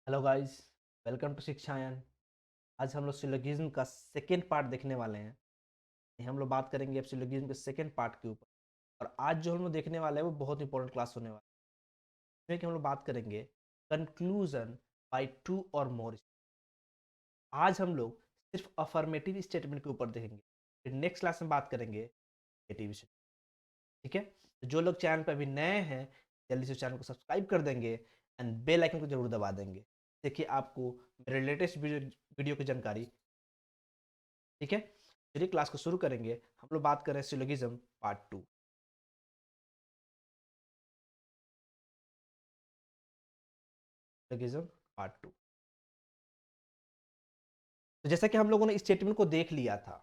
Hello guys, welcome to Shikshayan. आज हम लोग सिलोगिज्म का सेकेंड पार्ट देखने वाले हैं। हम लोग बात करेंगे अब सिलोगिज्म के सेकेंड पार्ट के ऊपर। और आज जो हम लोग देखने वाले हैं वो बहुत इंपॉर्टेंट क्लास होने वाला है, इसमें कि हम लोग बात करेंगे कंक्लूजन बाय टू और मोर। आज हम लोग सिर्फ अफर्मेटिव स्टेटमेंट के ऊपर देखेंगे, फिर नेक्स्ट क्लास में बात करेंगे नेगेटिव स्टेटमेंट। ठीक है, तो जो लोग चैनल पर अभी नए हैं जल्दी से चैनल को सब्सक्राइब कर देंगे एंड बेल आइकन को जरूर दबा देंगे। देखिए आपको मेरे लेटेस्ट वीडियो की जानकारी। ठीक है, चलिए क्लास को शुरू करेंगे। हम लोग बात कर रहे हैं syllogism part two. Syllogism part two. तो जैसा कि हम लोगों ने स्टेटमेंट को देख लिया था,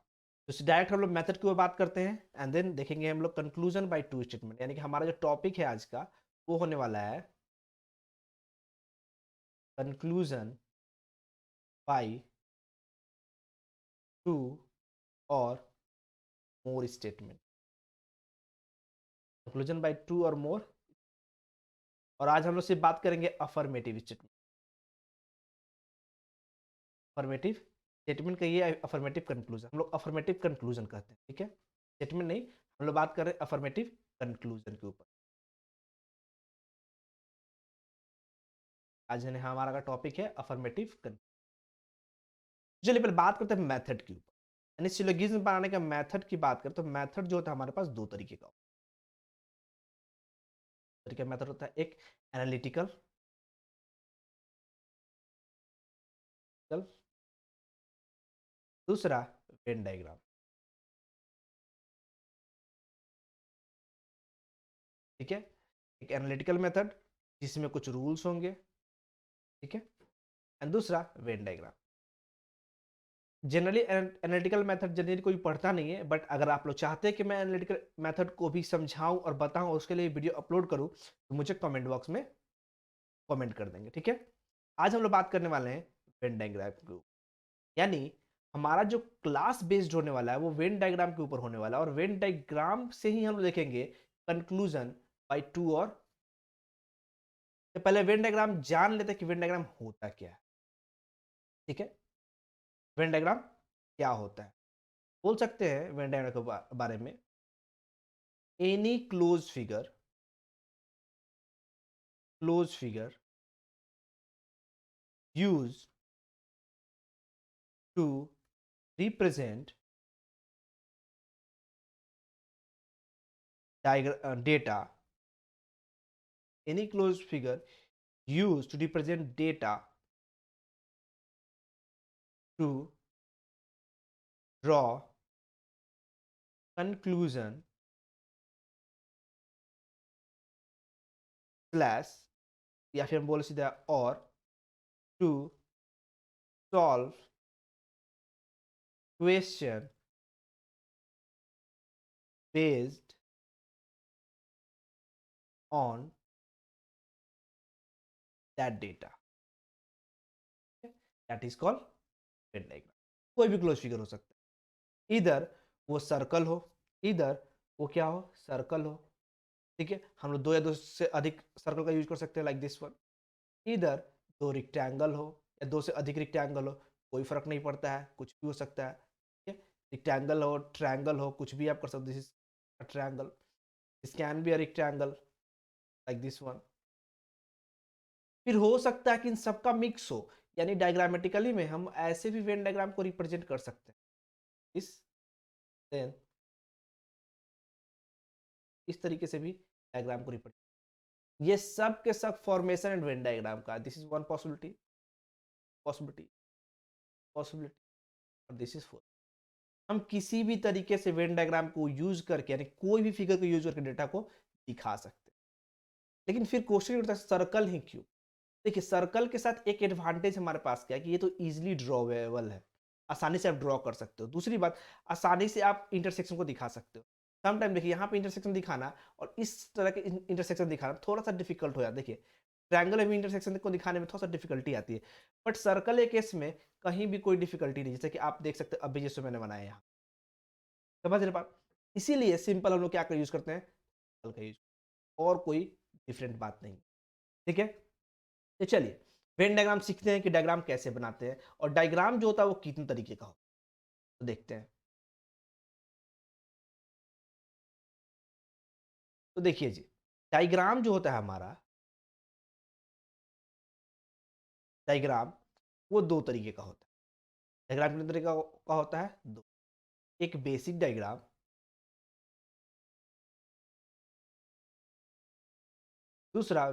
तो डायरेक्ट हम लोग मेथड की ओर बात करते हैं एंड देन देखेंगे हम लोग कंक्लूजन बाय टू स्टेटमेंट। यानी कि हमारा जो टॉपिक है आज का वो होने वाला है कंक्लूजन बाय टू और मोर स्टेटमेंट। कंक्लूजन बाय टू और मोर। और आज हम लोग सिर्फ बात करेंगे अफर्मेटिव स्टेटमेंट। अफर्मेटिव स्टेटमेंट का ये अफर्मेटिव कंक्लूजन, हम लोग अफर्मेटिव कंक्लूजन कहते हैं। ठीक है, स्टेटमेंट नहीं, हम लोग बात कर रहे हैं अफर्मेटिव कंक्लूजन के ऊपर। आज हमारा का टॉपिक है अफर्मेटिव कंक्लूजन। चलिए पहले बात करते हैं मेथड के ऊपर। यानी सिलोगिज्म बनाने का मेथड की बात करें तो मेथड जो होता है हमारे पास दो तरीके का तरीका मेथड होता है। एक एनालिटिकल, दूसरा वेन डायग्राम। ठीक है, एक एनालिटिकल मेथड जिसमें कुछ रूल्स होंगे, ठीक है, एंड दूसरा Venn diagram. Generally analytical method generally कोई पढ़ता नहीं है, बट अगर आप लोग चाहते हैं कि मैं एनालिटिकल मेथड को भी समझाऊं और बताऊं और उसके लिए वीडियो अपलोड करूं तो मुझे कमेंट बॉक्स में कमेंट कर देंगे। ठीक है, आज हम लोग बात करने वाले हैं वेन डायग्राम के ऊपर। यानी हमारा जो क्लास बेस्ड होने वाला है वो वेन डायग्राम के ऊपर होने वाला है, और वेन डायग्राम से ही हम देखेंगे कंक्लूजन बाय टू और। तो पहले वेन डायग्राम जान लेते हैं कि वेन डायग्राम होता क्या है। ठीक है, वेन डायग्राम क्या होता है बोल सकते हैं वेन डायग्राम के बारे में। Any close figure used to represent data. Any closed figure used to represent data to draw conclusion slash, या फिर हम बोले सीधा और, to solve question based on that data, that is called Venn diagram. कोई भी क्लोज फिगर हो सकता है, इधर वो सर्कल हो, इधर वो क्या हो, सर्कल हो। ठीक है, हम लोग दो या दो से अधिक सर्कल का यूज कर सकते हैं लाइक दिस वन। इधर दो रेक्टेंगल हो या दो से अधिक रेक्टेंगल हो, कोई फर्क नहीं पड़ता है, कुछ भी हो सकता है। ठीक है, रेक्टेंगल हो, ट्रायंगल हो, कुछ भी आप कर सकते, this is a triangle, this can be a rectangle like this one. फिर हो सकता है कि इन सबका मिक्स हो, यानी डायग्रामेटिकली में हम ऐसे भी वेन डायग्राम को रिप्रेजेंट कर सकते हैं। इस देन इस तरीके से भी डायग्राम को रिप्रेजेंट, ये सब के सब फॉर्मेशन एंड वेन डायग्राम का, this is one possibility, possibility, possibility, और दिस इज फोर। हम किसी भी तरीके से वेन डायग्राम को यूज करके, यानी कोई भी फिगर को यूज करके डेटा को दिखा सकते हैं। लेकिन फिर क्वेश्चन उठता है सर्कल ही क्यों। देखिए सर्कल के साथ एक एडवांटेज हमारे पास क्या है कि ये तो इजीली ड्रॉवेबल है, आसानी से आप ड्रॉ कर सकते हो। दूसरी बात, आसानी से आप इंटरसेक्शन को दिखा सकते हो। समटाइम देखिए यहाँ पे इंटरसेक्शन दिखाना और इस तरह के इंटरसेक्शन दिखाना थोड़ा सा डिफिकल्ट हो जाता है। देखिए ट्रायंगल में भी इंटरसेक्शन को दिखाने में थोड़ा सा डिफिकल्टी आती है, बट सर्कल के केस में कहीं भी कोई डिफिकल्टी नहीं, जैसे कि आप देख सकते हो अभी जैसे मैंने बनाया यहाँ। समझ रहे बात, इसीलिए सिंपल हम लोग क्या यूज करते हैं, सर्कल का यूज, और कोई डिफरेंट बात नहीं। ठीक है, तो चलिए वेन डायग्राम सीखते हैं कि डायग्राम कैसे बनाते हैं, और डायग्राम जो होता है वो कितने तरीके का होता है, तो देखते हैं। तो देखिए जी, डायग्राम जो होता है हमारा, डायग्राम वो दो तरीके का होता है। डायग्राम कितने तरीके का होता है? दो। एक बेसिक डायग्राम, दूसरा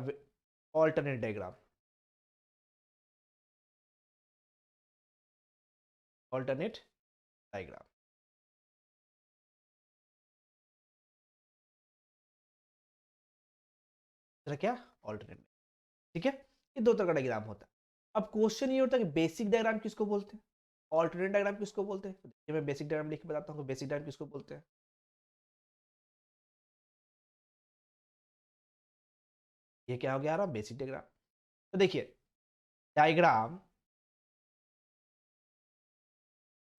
ऑल्टरनेट डायग्राम। ऑल्टरनेट डायग्राम, क्या? ऑल्टरनेट। ठीक है, ये दो तरह का डायग्राम होता है। अब क्वेश्चन ये होता है कि बेसिक डायग्राम किसको बोलते हैं, ऑल्टरनेट डायग्राम किसको बोलते हैं? तो देखिए, मैं बेसिक डायग्राम लिख के बताता हूँ बेसिक डायग्राम किसको बोलते हैं। ये क्या हो गया हमारा बेसिक डायग्राम। तो देखिए, डायग्राम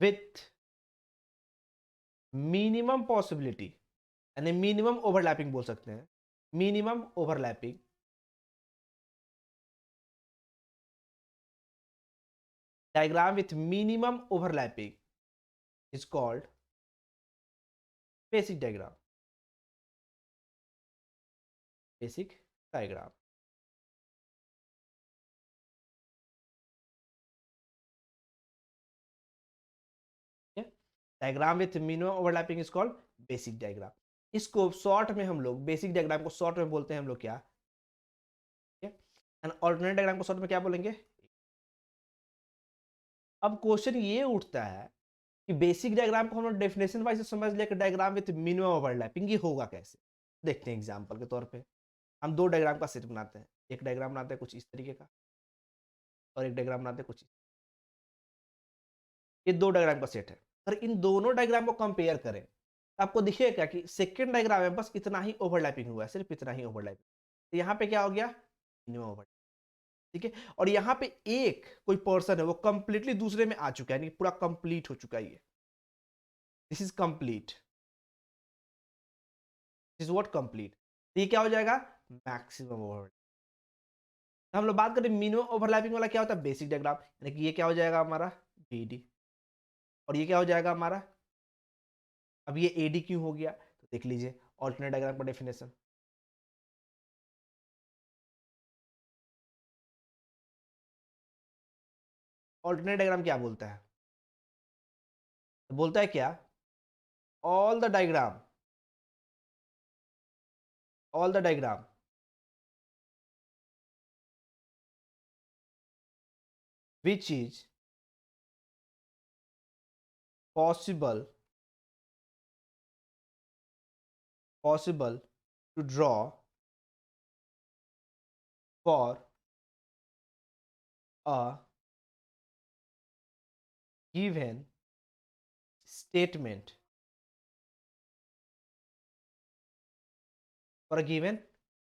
विथ मिनिमम पॉसिबिलिटी, यानी मिनिमम ओवरलैपिंग बोल सकते हैं, minimum overlapping, diagram with minimum overlapping is called basic diagram. Basic diagram. Diagram with minimum overlapping is called basic diagram. इसको शॉर्ट में हम लोग, बेसिक डायग्राम को शॉर्ट में बोलते हैं हम लोग क्या? एंड ऑल्टरनेट डायग्राम को शॉर्ट में क्या बोलेंगे? अब क्वेश्चन ये उठता है कि बेसिक डायग्राम को हम लोग डेफिनेशन वाइज समझ लिया कि डायग्राम विथ मिनिमम ओवरलैपिंग, ये होगा कैसे? देखते हैं एग्जांपल के तौर पे। हम दो डायग्राम का सेट बनाते हैं, एक डायग्राम बनाते हैं कुछ इस तरीके का, और एक डायग्राम बनाते हैं कुछ ये दो डायग्राम का सेट है। अगर इन दोनों डायग्राम को कंपेयर करें, तो आपको दिखेगा क्या कि सेकंड डायग्राम में बस इतना ही ओवरलैपिंग हुआ है, सिर्फ इतना ही ओवरलैपिंग। तो यहाँ पे क्या हो गया? Minimum overlapping. ठीक है, और यहाँ पे एक कोई पर्सन है वो कंप्लीटली दूसरे में आ चुका है, यानी पूरा कंप्लीट हो चुका है ये। This is complete, this is what complete. ये क्या हो जाएगा? Maximum overlapping. हम लोग बात करें मिनिमम ओवरलैपिंग वाला, क्या होता है? बेसिक डायग्राम, यानी कि ये क्या हो जाएगा हमारा? बीडी। और ये क्या हो जाएगा हमारा? अब ये एडी क्यों हो गया? तो देख लीजिए ऑल्टरनेट डायग्राम का डेफिनेशन। ऑल्टरनेट डायग्राम क्या बोलता है? तो बोलता है क्या? All the diagram, all the diagram which is possible, possible to draw for a given statement, for a given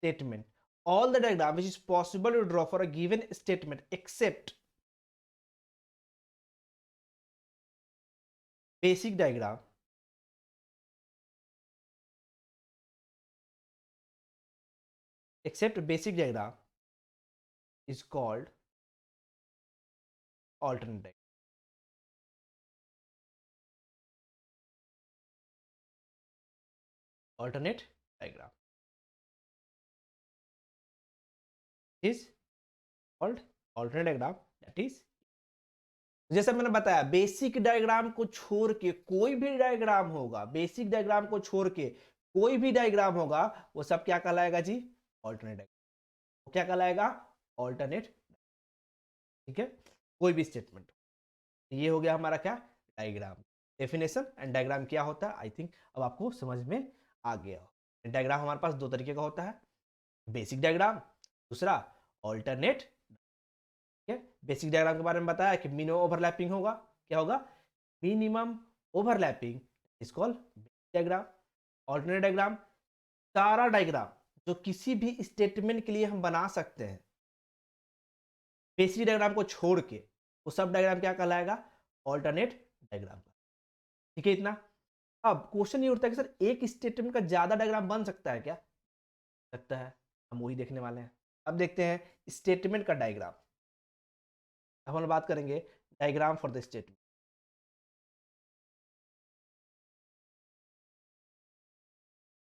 statement, all the diagram which is possible to draw for a given statement except basic diagram, except basic diagram is called alternate diagram. Alternate diagram is called alternate diagram, that is, जैसे मैंने बताया basic diagram को छोड़ के कोई भी diagram होगा, basic diagram को छोड़ के कोई भी डायग्राम होगा, वो सब क्या कहलाएगा जी? Alternate diagram. वो क्या कहलाएगा? ऑल्टरनेट। ठीक है, कोई भी स्टेटमेंट। ये हो गया हमारा क्या? Diagram definition. एंड डायग्राम क्या होता है, आई थिंक अब आपको समझ में आ गया हो। डायग्राम हमारे पास दो तरीके का होता है, बेसिक डायग्राम, दूसरा ऑल्टरनेट। ठीक है, बेसिक डायग्राम के बारे में बताया कि मिनिमम ओवरलैपिंग होगा, क्या होगा? Minimum overlapping is called diagram. Alternate diagram, सारा डायग्राम जो किसी भी स्टेटमेंट के लिए हम बना सकते हैं बेसिक डायग्राम को छोड़ के, वो सब डायग्राम क्या कहलाएगा? Alternate diagram. ठीक है इतना। अब क्वेश्चन ये उठता है कि सर एक स्टेटमेंट का ज्यादा डायग्राम बन सकता है क्या? सकता है, हम वही देखने वाले हैं। अब देखते हैं स्टेटमेंट का डायग्राम। अब हम बात करेंगे diagram for the statement.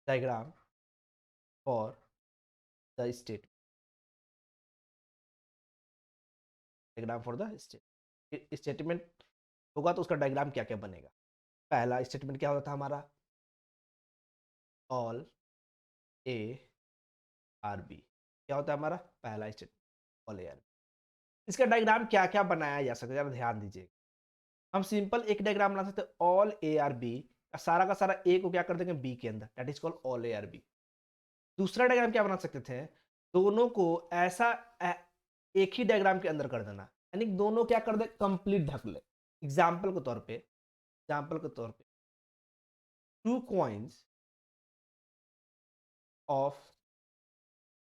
Diagram for the statement. Diagram for the statement होगा तो उसका डायग्राम क्या क्या बनेगा। पहला स्टेटमेंट क्या होता था हमारा, ऑल ए आर बी। क्या होता है हमारा पहला statement, all A are B. इसका डायग्राम क्या क्या बनाया जा सकता है, जरा ध्यान दीजिए। हम सिंपल एक डायग्राम बना सकते हैं, ऑल ए आर बी का सारा ए को क्या कर देंगे बी के अंदर, that is called all A are B. दूसरा डायग्राम क्या बना सकते थे, दोनों को ऐसा एक ही डायग्राम के अंदर कर देना, यानी दोनों क्या कर दे कंप्लीट ढक ले। एग्जाम्पल के तौर पे 2 coins of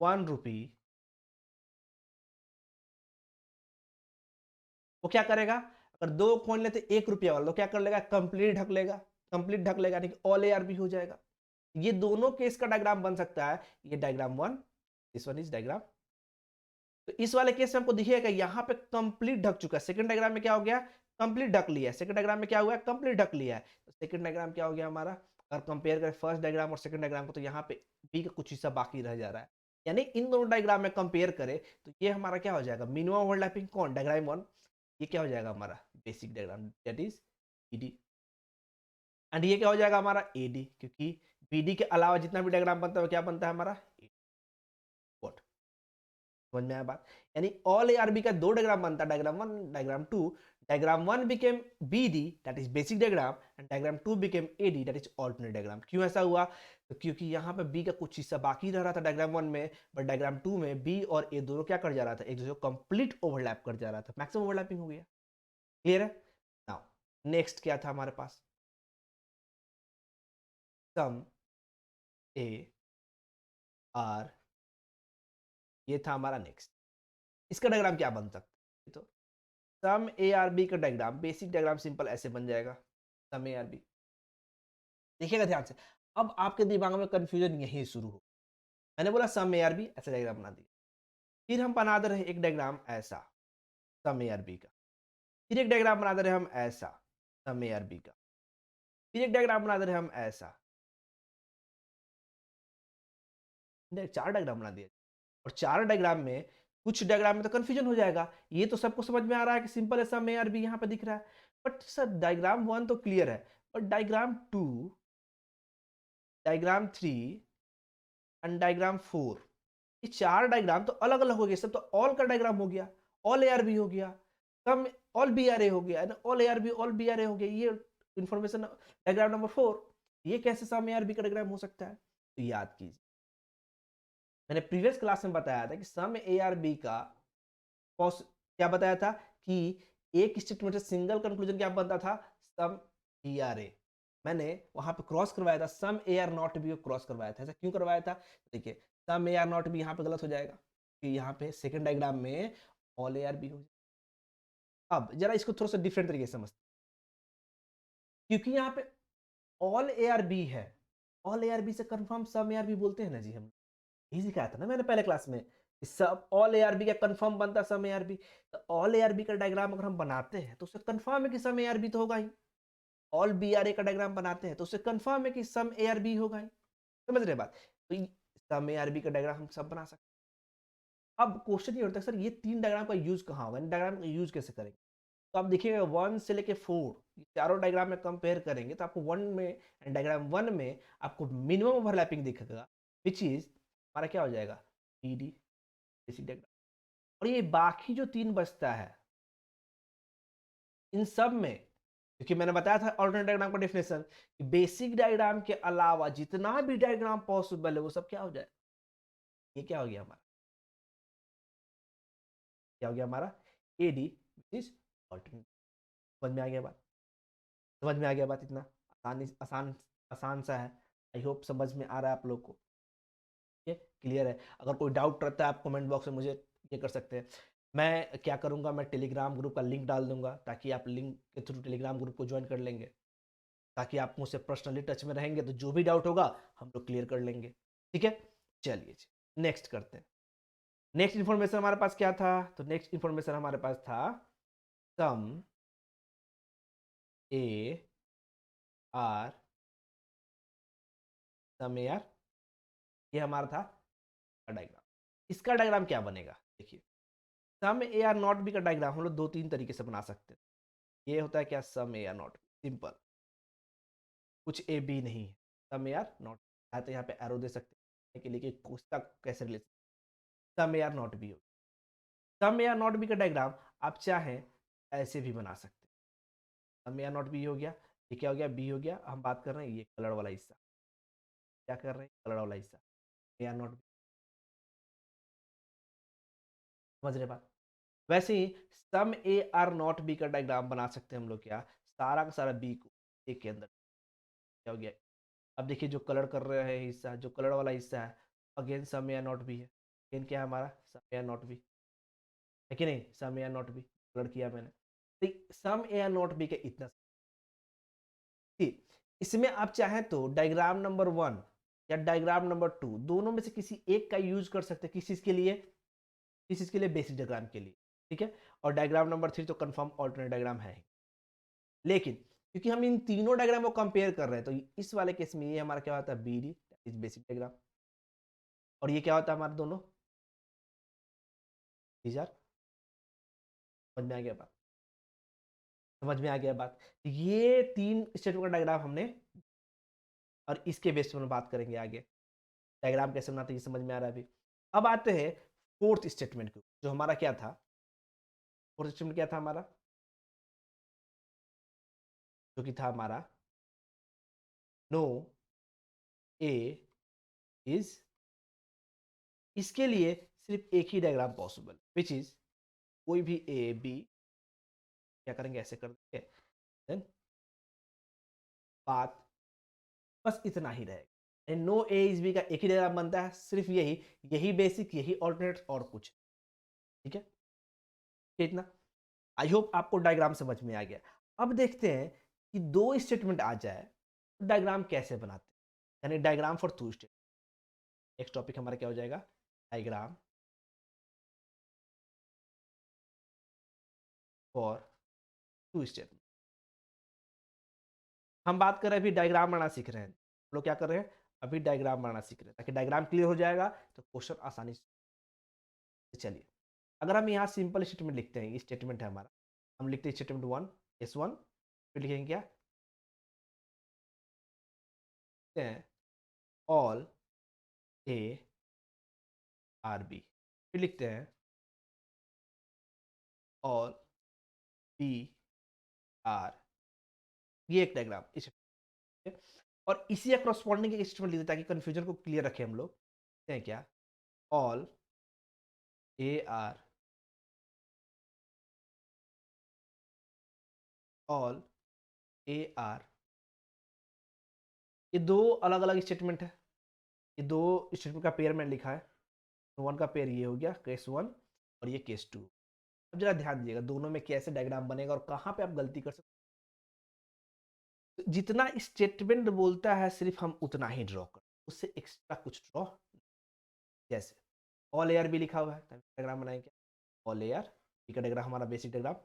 1 rupee, वो क्या करेगा, अगर 2 कॉइन लेते 1 रुपया वाला तो क्या कर लेगा, कंप्लीट ढक लेगा। कंप्लीट ढक लेगा यानी कि ऑल ए आर बी हो जाएगा। ये दोनों केस का डायग्राम बन सकता है। ये diagram 1, this one is diagram. तो इस वाले केस में हमको दिखेगा यहाँ पे कंप्लीट ढक चुका है। सेकंड डायग्राम में क्या हो गया, कंप्लीट ढक लिया है। सेकंड डायग्राम में क्या हुआ है, कंप्लीट ढक लिया है। तो सेकंड डायग्राम क्या हो गया हमारा, अगर कंपेयर करें फर्स्ट डायग्राम और सेकंड डायग्राम को, तो यहाँ पे बी का कुछ हिस्सा बाकी रह जा रहा है। यानी इन दोनों डायग्राम में कंपेयर करें तो ये हमारा क्या हो जाएगा, मिनिमम ओवरलैपिंग कौन, डायग्राम 1। ये क्या हो जाएगा हमारा basic diagram, that is BD. And ये क्या हो जाएगा हमारा एडी, क्योंकि बीडी के अलावा जितना भी डायग्राम बनता है वो क्या बनता है हमारा AD। समझ में आया बात। यानी ऑल ए आर बी का 2 डायग्राम बनता है, diagram 1, diagram 2। Diagram 1 became BD, that is basic diagram, and diagram 2 became AD, that is alternate diagram. क्यों ऐसा हुआ, तो क्योंकि यहाँ पे बी का कुछ हिस्सा बाकी रह रहा था डायग्राम 1 में, बट डायग्राम 2 में बी और ए दोनों क्या कर जा रहा था, एक दूसरे को कंप्लीट ओवरलैप कर जा रहा था, मैक्सिमम ओवरलैपिंग हो गया। क्लियर है। नाउ नेक्स्ट क्या था हमारे पास, सम ए आर, ये था हमारा नेक्स्ट। इसका डायग्राम क्या बन सकता है, तो सम ए आर बी का डायग्राम, बेसिक डायग्राम सिंपल ऐसे बन जाएगा, सम ए आर बी। देखिएगा ध्यान से, अब आपके दिमाग में कंफ्यूजन यहीं शुरू हो। मैंने बोला सम ए आर बी, ऐसा डायग्राम बना दिया। फिर हम बना दे रहे एक डायग्राम ऐसा, सम ए आर बी का। फिर एक डायग्राम बना दे रहे हम ऐसा, सम ए आर बी का। फिर एक डायग्राम बना दे रहे हम ऐसा। 4 डायग्राम बना दिया, और 4 डायग्राम में कुछ डायग्राम में तो कंफ्यूजन हो जाएगा। ये तो सबको समझ में आ रहा है कि सिंपल है, सम ए आर बी यहाँ पे दिख रहा है। बट सर डायग्राम 1 तो क्लियर है, but diagram 2, diagram 3 and diagram 4, ये 4 डायग्राम तो अलग अलग हो गए। सब तो ऑल का डायग्राम हो गया, ऑल ए आर बी हो गया, some all B are A हो गया, all A are B all B are A हो गया। ये इंफॉर्मेशन डायग्राम नंबर 4, ये कैसे सम ए आर बी का डायग्राम हो सकता है, तो याद कीजिए मैंने प्रीवियस क्लास में बताया था कि सम ए आर बी का क्या बताया था कि एक स्टेटमेंट से सिंगल कंक्लूजन क्या बनता था, सम ई आर ए। मैंने वहां पे क्रॉस करवाया था, सम ए आर नॉट बी को क्रॉस करवाया था। ऐसा क्यों करवाया था, देखिए सम ए आर नॉट बी यहाँ पे गलत हो जाएगा, कि यहाँ पे सेकंड डायग्राम में ऑल ए आर बी हो जाएगा। अब जरा इसको थोड़ा सा डिफरेंट तरीके से समझते, क्योंकि यहाँ पे ऑल ए आर बी है, ऑल ए आर बी से confirm some A are B बोलते हैं ना जी, हम यही सिखाया था ना मैंने पहले क्लास में, सब ऑल ए आर बी का कंफर्म बनता है सम ए आर बी। तो ऑल ए आर बी का डायग्राम अगर हम बनाते हैं तो उससे कंफर्म है कि सम ए आर बी तो होगा ही। ऑल बी आर ए का डायग्राम बनाते हैं तो उससे कंफर्म है कि सम ए आर बी होगा ही। समझ रहे बात, तो सम ए आर बी का डायग्राम हम सब बना सकते हैं। अब क्वेश्चन ये होता है सर ये 3 डायग्राम का यूज कहाँ होगा, डायग्राम का यूज कैसे करेंगे। तो आप देखिएगा 1 से लेके 4 चारों डायग्राम में कंपेयर करेंगे तो आपको 1 में, डायग्राम 1 में आपको मिनिमम ओवरलैपिंग दिखेगा, विच इज हमारा क्या हो जाएगा बीडी, बेसिक डायग्राम। और ये बाकी जो 3 बचता है इन सब में, क्योंकि मैंने बताया था ऑल्टरनेट डायग्राम का डेफिनेशन कि बेसिक डायग्राम के अलावा जितना भी डायग्राम पॉसिबल है वो सब क्या हो जाए, ये क्या हो गया हमारा, क्या हो गया हमारा एडी, विच इज ऑल्टरनेट। समझ में आ गया बात, समझ में आ गया बात, इतना आसानी आसान आसान सा है। आई होप समझ में आ रहा है आप लोग को, ये क्लियर है। अगर कोई डाउट रहता है आप कमेंट बॉक्स में मुझे ये कर सकते हैं। मैं क्या करूंगा, मैं टेलीग्राम ग्रुप का लिंक डाल दूंगा ताकि आप लिंक के थ्रू टेलीग्राम ग्रुप को ज्वाइन कर लेंगे, ताकि आप मुझसे पर्सनली टच में रहेंगे तो जो भी डाउट होगा हम लोग क्लियर कर लेंगे। ठीक है, चलिए जी नेक्स्ट करते हैं। नेक्स्ट इन्फॉर्मेशन हमारे पास क्या था, तो नेक्स्ट इन्फॉर्मेशन हमारे पास था सम A are some A are, ये हमारा था डायग्राम। इसका डायग्राम क्या बनेगा देखिए, सम ए आर नॉट बी का डायग्राम हम लोग दो तीन तरीके से बना सकते हैं। ये होता है क्या, सम ए आर नॉट, सिंपल, कुछ ए बी नहीं है, सम ए आर नॉट, तो यहाँ पे एरो दे सकते हैं के लिए कि उसका कैसे relation, some A are not B हो, some A are not B का डायग्राम आप चाहें ऐसे भी बना सकते हैं। Some A are not B हो गया, ये क्या हो गया, बी हो गया। हम बात कर रहे हैं ये कलर वाला हिस्सा, क्या कर रहे हैं, कलर वाला हिस्सा, ए आर नॉट बी, समझ रहे बात। वैसे ही सम ए आर नॉट बी का डायग्राम बना सकते हैं हम लोग, क्या, सारा का सारा बी को ए के अंदर, क्या हो गया। अब देखिए जो कलर कर रहे हैं हिस्सा, जो कलर वाला हिस्सा है, again some A are not B है, अगेन क्या है हमारा, some A are not B है कि नहीं, some A are not B colour किया मैंने, तो some A are not B का इतना, ठीक। इसमें आप चाहें तो डायग्राम नंबर 1 या डायग्राम नंबर 2 दोनों में से किसी एक का यूज कर सकते हैं, किस चीज के लिए, किस चीज के लिए, बेसिक डायग्राम के लिए, ठीक है। और डायग्राम नंबर 3 तो कंफर्म ऑल्टरनेट डायग्राम है ही। लेकिन क्योंकि हम इन तीनों डायग्राम को कंपेयर कर रहे हैं, तो इस वाले केस में ये हमारा क्या होता है, B D is basic diagram, और ये क्या होता है हमारा दोनों, समझ में आ गया बात, समझ में आ गया बात। ये तीन स्टेटमेंट का डायग्राम हमने, और इसके बेस पर बात करेंगे आगे, डायग्राम कैसे बनाते हैं ये समझ में आ रहा है अभी। अब आते हैं फोर्थ स्टेटमेंट को, जो हमारा क्या था, फोर्थ स्टेटमेंट क्या था हमारा, जो कि था हमारा नो ए इज, इसके लिए सिर्फ एक ही डायग्राम पॉसिबल, विच इज कोई भी ए बी, क्या करेंगे, ऐसे कर देंगे, देन बात बस इतना ही रहेगा। नो ए इज बी का एक ही डायग्राम बनता है, सिर्फ यही, यही बेसिक, यही ऑल्टरनेट, और कुछ, ठीक है, इतना। आई होप आपको डायग्राम समझ में आ गया। अब देखते हैं कि दो स्टेटमेंट आ जाए तो डायग्राम कैसे बनाते हैं, यानी diagram for two statement. Next topic हमारा क्या हो जाएगा, डायग्राम फॉर टू स्टेटमेंट। हम बात कर रहे हैं अभी डायग्राम बनाना सीख रहे हैं, हम लोग क्या कर रहे हैं, अभी डायग्राम बनाना सीख रहे हैं, ताकि डायग्राम क्लियर हो जाएगा तो क्वेश्चन आसानी से। चलिए, अगर हम यहाँ सिंपल स्टेटमेंट लिखते हैं, ये स्टेटमेंट है हमारा, हम लिखते हैं स्टेटमेंट 1 S1, फिर लिखेंगे क्या, ऑल ए आर बी, फिर लिखते हैं ऑल बी आर, ये एक डायग्राम इस, और इसी करस्पॉन्डिंग एक स्टेटमेंट लिखते हैं ताकि कंफ्यूजन को क्लियर रखें हम लोग, हैं क्या, all A are, all A are, ये दो अलग अलग स्टेटमेंट है, ये दो स्टेटमेंट का पेयर मैंने लिखा है, वन का पेयर ये हो गया केस 1, और ये केस 2। अब जरा ध्यान दीजिएगा दोनों में कैसे डायग्राम बनेगा और कहाँ पे आप गलती कर सकते, तो जितना स्टेटमेंट बोलता है सिर्फ हम उतना ही ड्रॉ कर, उससे एक्स्ट्रा कुछ ड्रॉ, जैसे ऑल एयर भी लिखा हुआ है, डायग्राम बनाएंगे, ऑल एयर बी का डायग्राम हमारा basic diagram.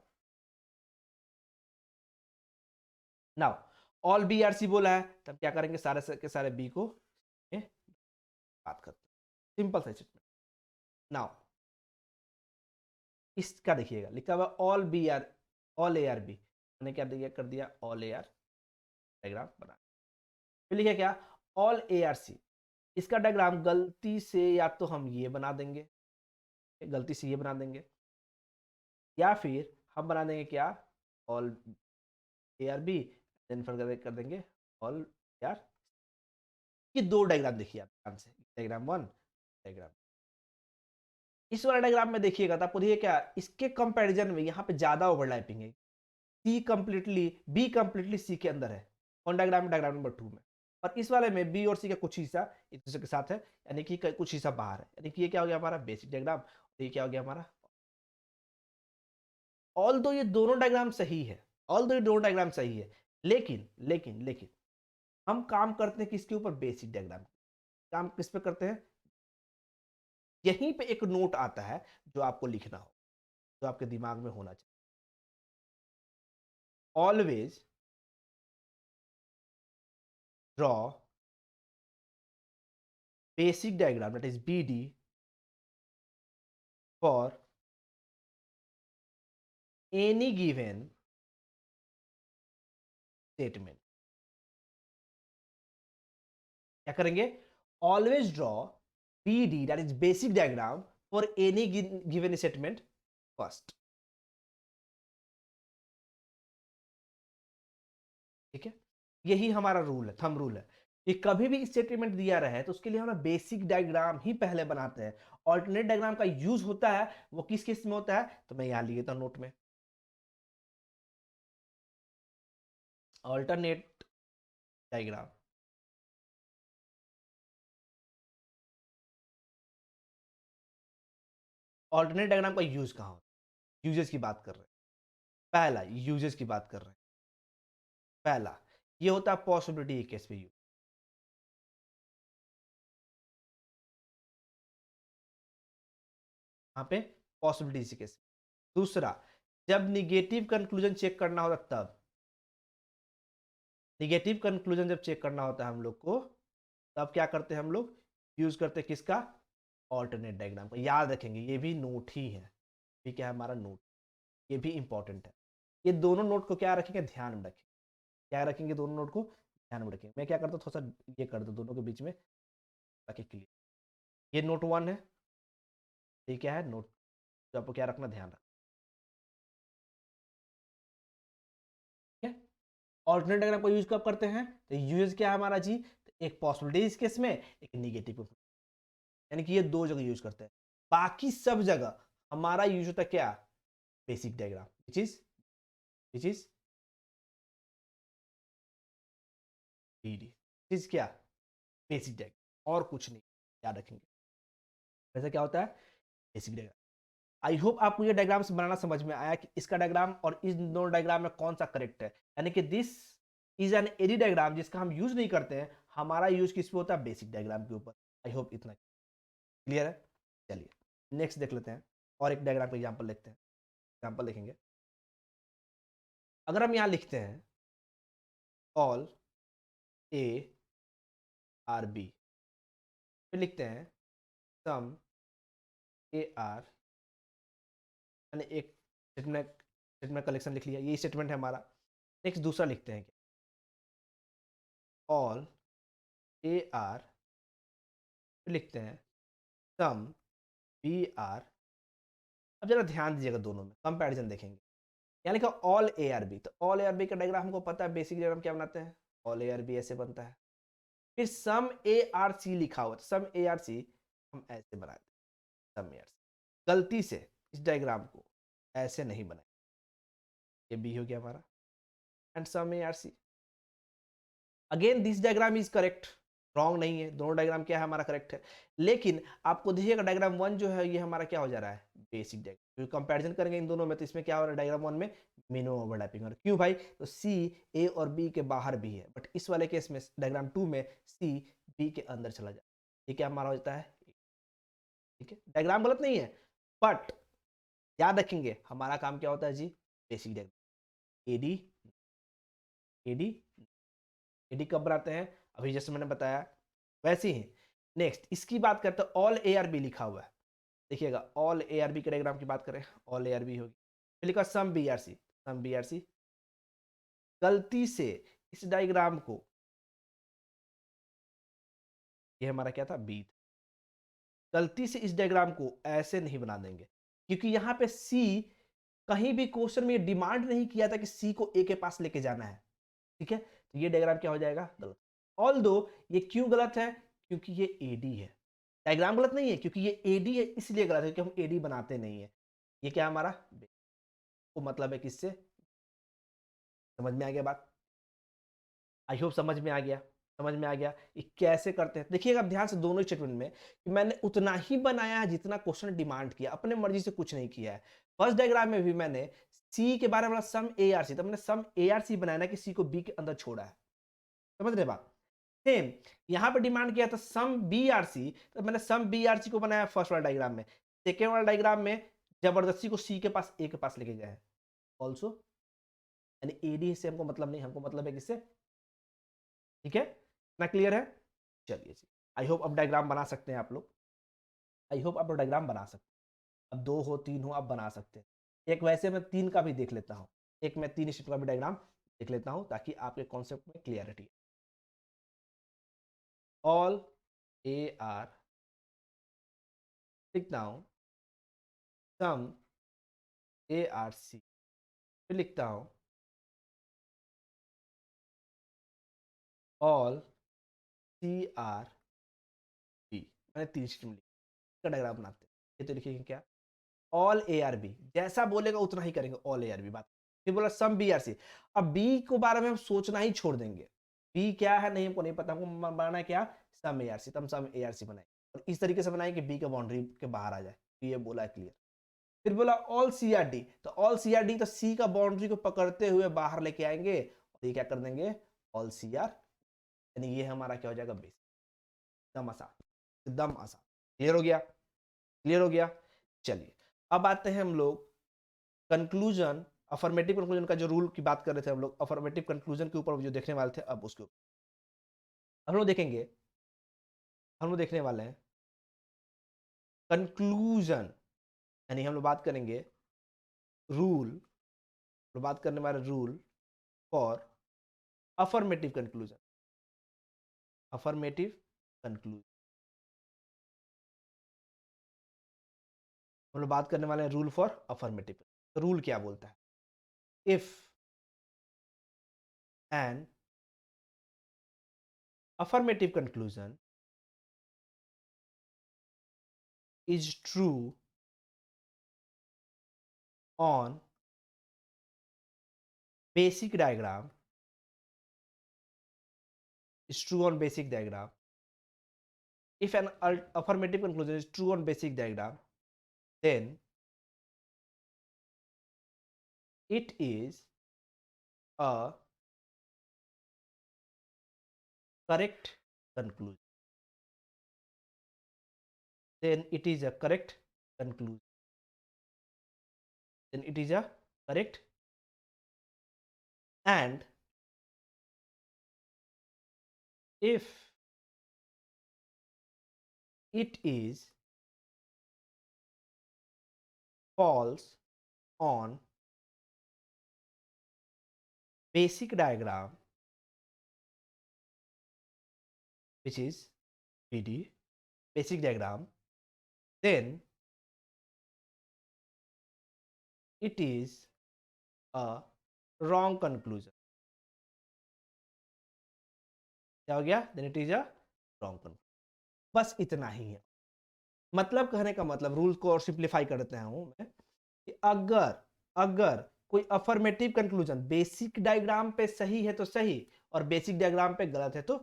Now all B are C बोला है, तब क्या करेंगे, सारे के सारे बी को बात करते हैं, सिंपल सा स्टेटमेंट। नाउ इसका देखिएगा लिखा हुआ all B are, all A are B, मैंने क्या दिया, कर दिया ऑल ए आर, डायग्राम बना, फिर लिखा क्या, ऑल ए आर सी, इसका डायग्राम गलती से या तो हम ये बना देंगे, गलती से ये बना देंगे, या फिर हम बना देंगे क्या, all A are B, then फिर कर देंगे ऑल ए आर। ये दो डायग्राम देखिए आप ध्यान से, डायग्राम 1, डायग्राम, इस वाला डायग्राम में देखिएगा तो आपको देखिए क्या, इसके कंपैरिजन में यहाँ पे ज्यादा ओवरलैपिंग है, सी कंप्लीटली, बी कंप्लीटली सी के अंदर है, कौन डायग्राम में, डायग्राम नंबर 2 में, और इस वाले में बी और सी का कुछ हिस्सा एक दूसरे के साथ है, यानी कि कुछ हिस्सा बाहर है, यानी कि ये क्या हो गया हमारा बेसिक डायग्राम, ये क्या हो गया हमारा, ऑल दो ये दोनों डायग्राम सही है, ऑल दो ये दोनों डायग्राम सही है, लेकिन लेकिन लेकिन हम काम करते हैं किसके ऊपर, बेसिक डायग्राम, काम किस पे करते हैं, यहीं पे एक नोट आता है जो आपको लिखना हो, जो आपके दिमाग में होना चाहिए, always draw basic diagram, that is BD, for any given statement. क्या करेंगे? Always draw BD, that is basic diagram, for any given statement first. ठीक है, यही हमारा रूल है, थंब रूल है कि कभी भी स्टेटमेंट दिया रहे तो उसके लिए हम बेसिक डायग्राम ही पहले बनाते हैं। ऑल्टरनेट डायग्राम का यूज होता है, वो किस केस में होता है, तो मैं यहां लिख देता हूं नोट में, ऑल्टरनेट डायग्राम। ऑल्टरनेट डायग्राम का यूज कहां होता है? यूजेस की बात कर रहे हैं। पहला यूजेस की बात कर रहे हैं, पहला ये होता है पॉसिबिलिटी केस पे यूज, यहाँ पे पॉसिबिलिटी केस। दूसरा, जब निगेटिव कंक्लूजन चेक करना होता तब, निगेटिव कंक्लूजन जब चेक करना होता है हम लोग को, तब क्या करते हैं हम लोग? यूज करते हैं किसका? ऑल्टरनेट डायग्राम का। याद रखेंगे, ये भी नोट ही है, ये क्या है हमारा नोट, ये भी इंपॉर्टेंट है। ये दोनों नोट को क्या रखेंगे? ध्यान में रखेंगे। क्या रखेंगे? दोनों नोट को ध्यान में रखेंगे। मैं क्या करता हूँ, थोड़ा सा ये कर दो दोनों के बीच में ताकि क्लियर। ये नोट 1 है, ये क्या है? नोट। तो आपको क्या रखना? ध्यान रखना। ठीक है, ऑल्टरनेट डायग्राम को यूज कब करते हैं? तो यूज क्या है हमारा जी? तो एक पॉसिबिलिटीज केस में, एक निगेटिव, यानी कि ये दो जगह यूज करते हैं। बाकी सब जगह हमारा यूज होता है क्या? Basic diagram, which is BD, is क्या? बेसिक डायग्राम, और कुछ नहीं, याद रखेंगे। वैसे क्या होता है? Basic diagram. आई होप आपको ये डायग्राम्स बनाना समझ में आया कि इसका डायग्राम और इन दोनों डायग्राम में कौन सा करेक्ट है। यानी कि this is an AD diagram जिसका हम यूज नहीं करते हैं, हमारा यूज किस पे होता है? बेसिक डायग्राम के ऊपर। आई होप इतना क्लियर है। चलिए नेक्स्ट देख लेते हैं, और एक डायग्राम का एग्जाम्पल लिखते हैं। एग्जाम्पल लिखेंगे, अगर हम यहां लिखते हैं ऑल ए आर बी, फिर लिखते हैं सम ए आर, मैंने एक स्टेटमेंट कलेक्शन लिख लिया, ये स्टेटमेंट है हमारा। नेक्स्ट दूसरा लिखते हैं ऑल ए आर, फिर लिखते हैं सम बी आर। अब जरा ध्यान दीजिएगा, दोनों में कंपैरिजन देखेंगे। यानी कि ऑल ए आर बी, तो ऑल ए आर बी का डायग्राम हमको पता है, बेसिक डायग्राम क्या बनाते हैं? ऑल ए आर बी ऐसे बनता है। फिर सम ए आर सी लिखा हुआ, तो सम ए आर सी हम ऐसे बनाते हैं, सम ए आर सी। गलती से इस डायग्राम को ऐसे नहीं बनाए, ये बी हो गया हमारा, and some A are C. Again this diagram is correct, wrong नहीं है, दोनों डायग्राम क्या है हमारा? करेक्ट है। लेकिन आपको देखिएगा डायग्राम 1 जो है ये हमारा क्या हो जा रहा है? Basic diagram. कंपैरिजन करेंगे इन दोनों में, तो इसमें क्या हो रहा है? डायग्राम 1 में मिनिमम ओवरलैपिंग हो रहा है। क्यों भाई? तो सी ए और बी के बाहर भी है, बट इस वाले केस में डायग्राम 2 में सी बी के अंदर चला जाए, ये क्या हमारा हो जाता है? ठीक है, डायग्राम गलत नहीं है, बट याद रखेंगे हमारा काम क्या होता है जी? Basic diagram. AD AD AD कब बनाते हैं? अभी जैसे मैंने बताया वैसे ही। नेक्स्ट इसकी बात करते हैं, ऑल ए आर बी लिखा हुआ है, देखिएगा ऑल ए आर बी के डायग्राम की बात करें, ऑल ए आर बी होगी, फिर लिखा some B are C, some B are C. गलती से इस डायग्राम को, ये हमारा क्या था? बी, गलती से इस डायग्राम को ऐसे नहीं बना देंगे, क्योंकि यहाँ पे सी कहीं भी क्वेश्चन में डिमांड नहीं किया था कि सी को ए के पास लेके जाना है। ठीक है, तो ये डायग्राम क्या हो जाएगा? गलत। ऑल दो ये क्यों गलत है? क्योंकि ये एडी है। डायग्राम गलत नहीं है, क्योंकि ये एडी है इसलिए गलत है, क्योंकि हम एडी बनाते नहीं है। ये क्या हमारा? वो मतलब है किससे? समझ में आ गया बात? आई होप समझ में आ गया, समझ में आ गया ये कैसे करते हैं। देखिएगा अब ध्यान से दोनों स्टेटमेंट में कि मैंने उतना ही बनाया है जितना क्वेश्चन डिमांड किया, अपने मर्जी से कुछ नहीं किया है। फर्स्ट डायग्राम में भी मैंने सी के बारे में सम ए आर सी, तो मैंने सम ए आर सी बनाया ना कि सी को बी के अंदर छोड़ा है। समझ रहे बात? सेम यहां पे डिमांड किया था सम बी आर सी, तो मैंने सम बी आर सी को बनाया फर्स्ट वाला डायग्राम में। सेकेंड वाला डायग्राम में जबरदस्ती को सी के पास, ए के पास लेके गए हैं ऑल्सो। यानी एडी से हमको मतलब नहीं, हमको मतलब है किससे, ठीक है, इतना क्लियर है। चलिए जी, आई होप अब डायग्राम बना सकते हैं आप लोग, आई होप आप लोग डायग्राम बना सकते हैं। अब 2 हो 3 हो आप बना सकते हैं। एक वैसे मैं 3 का भी देख लेता हूँ, एक मैं 3 स्टेट का भी डायग्राम देख लेता हूँ ताकि आपके कॉन्सेप्ट में क्लियरिटी। ऑल ए आर, लिखता हूँ सम ए आर सी, फिर लिखता हूँ ऑल सी आर बी। मैंने 3 स्टेट में लिखा, डायग्राम बनाते हैं। ये तो लिखेंगे क्या, ऑल ए आर बी, जैसा बोलेगा उतना ही करेंगे, ऑल ए आर बी बात। फिर बोला सम बी आर सी, अब बी के बारे में हम सोचना ही छोड़ देंगे, बी क्या है नहीं हमको नहीं पता, हमको बनाना है क्या, सम ए आर सी, तब सम ए आर सी बनाए और इस तरीके से बनाए कि बी का बाउंड्री के बाहर आ जाए, ये बोला है क्लियर। फिर बोला ऑल सी आर डी, तो ऑल सी आर डी तो सी का बाउंड्री को पकड़ते हुए बाहर लेके आएंगे और ये क्या कर देंगे, ऑल सी आर, यानी ये हमारा क्या हो जाएगा, बेस। एकदम आसान, एकदम आसान, क्लियर हो गया, क्लियर हो गया। चलिए अब आते हैं हम लोग कंक्लूजन, अफर्मेटिव कंक्लूजन का जो रूल की बात कर रहे थे हम लोग, अफर्मेटिव कंक्लूजन के ऊपर जो देखने वाले थे, अब उसके ऊपर हम लोग देखेंगे, हम लोग देखने वाले हैं कंक्लूजन, यानी हम लोग बात करेंगे रूल, लोग बात करने वाले rule for affirmative conclusion, affirmative conclusion हम लोग बात करने वाले हैं रूल फॉर अफर्मेटिव। तो रूल क्या बोलता है, if an affirmative conclusion is true on basic diagram, is true on basic diagram, if an affirmative conclusion is true on basic diagram, then it is a correct conclusion, then it is a correct conclusion, then it is a correct, and if it is false on basic diagram, which is BD, basic diagram, then it is a wrong conclusion। क्या हो गया, then it is a wrong conclusion. बस इतना ही है, मतलब कहने का मतलब, रूल को और सिंप्लीफाई कर देते हैं मैं, कि अगर अगर कोई अफर्मेटिव कंक्लूजन बेसिक डायग्राम पे सही है तो सही, और बेसिक डायग्राम पे गलत है तो,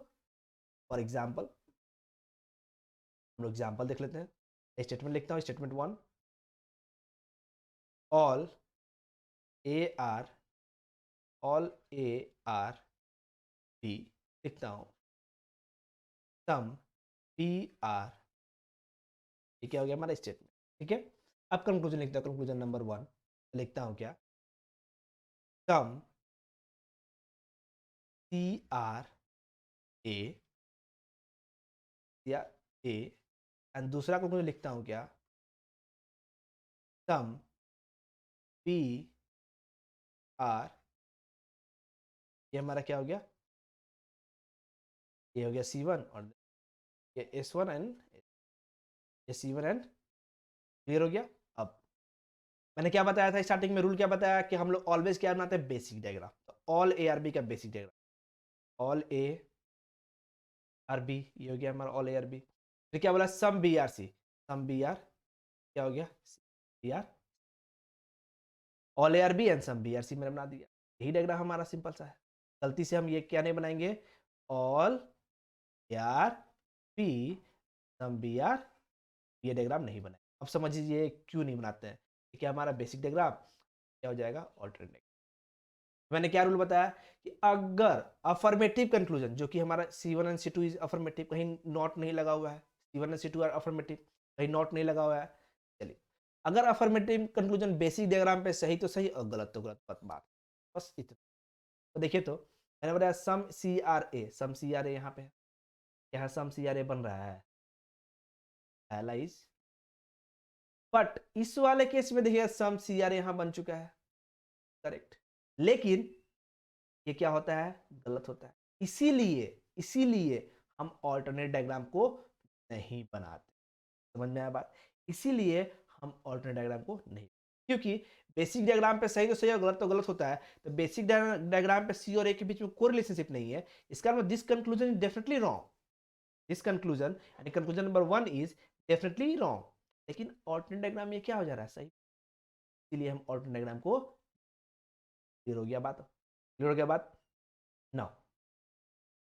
फॉर एग्जांपल हम लोग एग्जांपल देख लेते हैं। स्टेटमेंट लिखता हूं, statement 1, all A are, all A are B, लिखता हूं सम पी आर, ये क्या हो गया हमारा स्टेटमेंट, ठीक है। अब कंक्लूजन लिखता हूं, कंक्लूजन नंबर 1 लिखता हूं क्या, सम सी आर ए या ए, एंड दूसरा कंक्लूजन लिखता हूं क्या, सम पी आर, ये हमारा क्या हो गया, ये हो गया C1 और ये S1 एंड ये C1 एंड, क्लियर हो गया। अब मैंने क्या बताया था स्टार्टिंग में, रूल क्या बताया कि हम लोग ऑलवेज क्या बनाते हैं, बेसिक डायग्राम। तो ऑल ए आर बी का basic diagram, all A are B, ये हो गया हमारा ऑल ए आर बी। फिर क्या बोला, some B are C, some B are, क्या हो गया, B are, all A are B and some B are C मैंने बना दिया। यही डायग्राम हमारा सिंपल सा है। गलती से हम ये क्या नहीं बनाएंगे, all A are B some B are, ये डायग्राम नहीं बनाए। अब समझिए क्यों नहीं बनाते हैं, क्या हमारा बेसिक डायग्राम क्या हो जाएगा, ऑल्टरनेट। मैंने क्या रूल बताया कि अगर अफर्मेटिव कंक्लूजन, जो कि हमारा C1 and C2 is affirmative, कहीं नॉट नहीं लगा हुआ है, C1 and C2 are affirmative, कहीं नॉट नहीं लगा हुआ है। चलिए, अगर अफर्मेटिव कंक्लूजन बेसिक डायग्राम पे सही तो सही और गलत तो गलत, बात बस इतना। तो देखिए तो मैंने बताया सम C R A, some C R A यहाँ पे है, यहाँ सम सी आर ए बन रहा है एलाइज, बट इस वाले केस में देखिए सम सी आर यहाँ बन चुका है, करेक्ट, लेकिन ये क्या होता है, गलत होता है, इसीलिए हम ऑल्टरनेट डायग्राम को नहीं बनाते। समझ में आया बात? इसीलिए हम ऑल्टरनेट डायग्राम को नहीं, क्योंकि बेसिक डायग्राम पे सही तो सही और गलत तो गलत होता है, तो बेसिक डायग्राम पे सी और ए के बीच में कोई रिलेशनशिप नहीं है, इसका मतलब this conclusion is definitely wrong, this conclusion यानी conclusion number 1 is definitely wrong. लेकिन ऑल्टरनेट डायग्राम में क्या हो जा रहा है, सही, इसलिए हम ऑल्टरनेट डायग्राम को, क्लियर हो गया बात, क्लियर हो गया बात। नाउ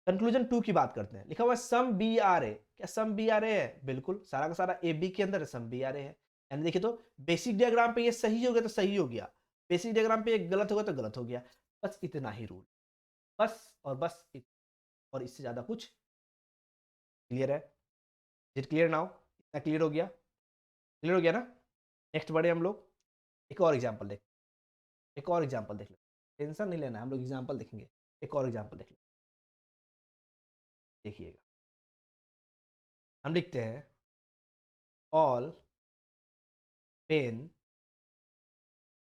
कंक्लूजन 2 की बात करते हैं, लिखा हुआ है सम बी आर ए, क्या सम बी आर ए है, बिल्कुल सारा का सारा ए बी के अंदर है, सम बी आर ए है, यानी देखिए तो बेसिक डायग्राम पे ये सही हो गया तो सही हो गया, बेसिक डायग्राम पे ये गलत हो गया तो गलत हो गया, बस इतना ही रूल, बस और बस और इससे ज्यादा कुछ, क्लियर है, इट क्लियर नाउ, इतना क्लियर हो गया, क्लियर हो गया ना। नेक्स्ट बढ़े हम लोग, एक और एग्जाम्पल देख, एक और एग्जाम्पल देख ले, टेंशन नहीं लेना, हम लोग एग्जाम्पल देखेंगे, एक और एग्जाम्पल देख ले, देखिएगा, हम लिखते हैं ऑल पेन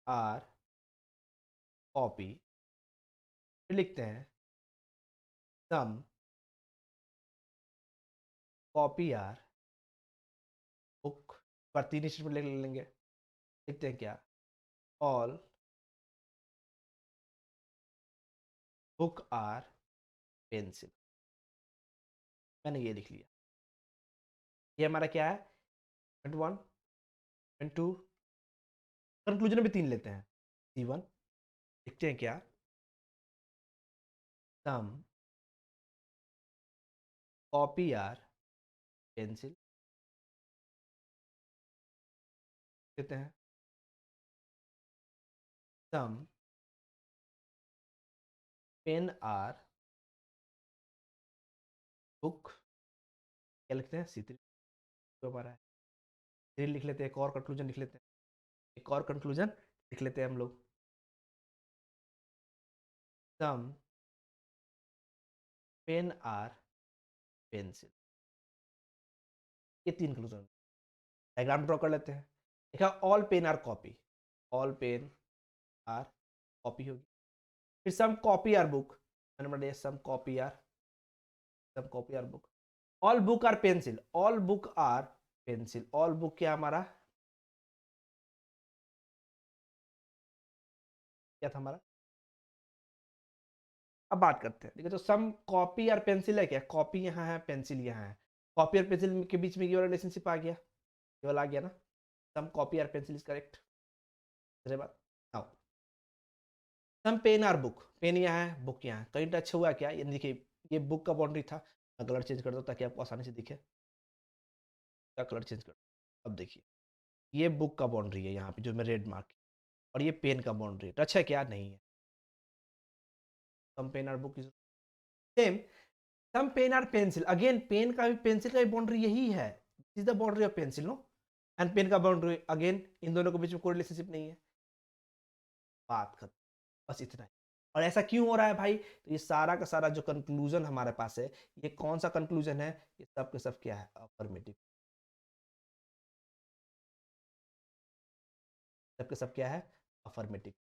आर कॉपी, फिर लिखते हैं सम कॉपी आर बुक, पर 3 स्टेटमेंट लिख लेंगे, लिखते हैं क्या, ऑल बुक आर पेंसिल, मैंने ये लिख लिया, ये हमारा क्या है, पॉइंट 1, पॉइंट 2, कंक्लूजन भी 3 लेते हैं, C1 लिखते हैं क्या, सम कॉपी आर पेंसिल, कहते हैं सम पेन आर बुक, क्या लिखते हैं C3, जो हमारा है 3 लिख लेते हैं, एक और कंक्लूजन लिख लेते हैं, एक और कंक्लूजन लिख लेते हैं हम लोग, सम पेन आर पेंसिल, ये 3 कंक्लूजन, डायग्राम ड्रॉ कर लेते हैं, देखा all pen are copy, all pen are copy होगी, फिर सम कॉपी आर बुक, मैंने some copy are, some copy are book, all book are pencil, all book are pencil, all book क्या हमारा, क्या था हमारा, अब बात करते हैं, देखिए तो सम कॉपी और पेंसिल है क्या, कॉपी यहाँ है पेंसिल यहाँ है, कॉपी और पेंसिल के बीच में ये वाला रिलेशनशिप आ गया, ये वाला आ गया ना, सम कॉपी और पेंसिल इज करेक्ट, दूसरी बात, नाउ सम पेन और बुक, पेन यहाँ है बुक यहाँ है, कहीं टच हुआ क्या, ये देखिए ये बुक का बाउंड्री था, मैं कलर चेंज कर दो ताकि आपको आसानी से दिखे, क्या कलर चेंज कर, अब देखिए ये बुक का बाउंड्री है यहाँ पे जो मैं रेड मार्क, और ये पेन का बाउंड्री टच है क्या, नहीं है, सम पेन और book is same, some pen are pencil, again pen का भी पेंसिल का भी बाउंड्री यही है, is the boundary of pencil no, and pen का बाउंड्री अगेन, इन दोनों के बीच में कोई रिलेशनशिप नहीं है, बात खत्म, बस इतना ही। और ऐसा क्यों हो रहा है भाई, तो ये सारा का सारा जो कंक्लूजन हमारे पास है, ये कौन सा कंक्लूजन है, ये सब के सब क्या है, अफर्मेटिव, सब के सब क्या है, अफर्मेटिव,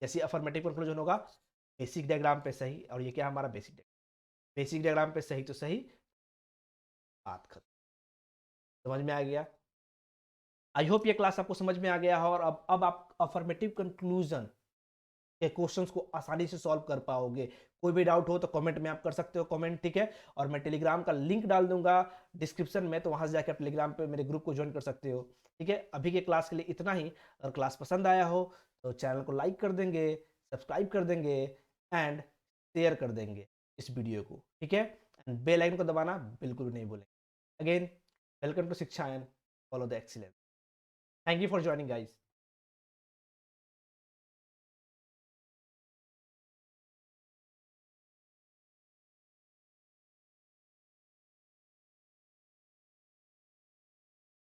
जैसे अफर्मेटिव कंक्लूजन होगा बेसिक डायग्राम पे सही, और ये क्या हमारा बेसिक डायग्राम, बेसिक डायग्राम पे सही तो सही, बात खत्म, समझ में आ गया, आई होप ये क्लास आपको समझ में आ गया है, और अब आप अफर्मेटिव कंक्लूजन के क्वेश्चंस को आसानी से सॉल्व कर पाओगे, कोई भी डाउट हो तो कमेंट में आप कर सकते हो कमेंट, ठीक है, और मैं टेलीग्राम का लिंक डाल दूंगा डिस्क्रिप्शन में, तो वहां से जाकर आप टेलीग्राम पे मेरे ग्रुप को ज्वाइन कर सकते हो, ठीक है। अभी के क्लास के लिए इतना ही, अगर क्लास पसंद आया हो तो चैनल को लाइक कर देंगे, सब्सक्राइब कर देंगे, एंड शेयर कर देंगे इस वीडियो को, ठीक है, एंड बेल आइकन को दबाना बिल्कुल भी नहीं भूलेंगे। अगेन वेलकम टू शिक्षा and follow the excellence, thank you for joining guys.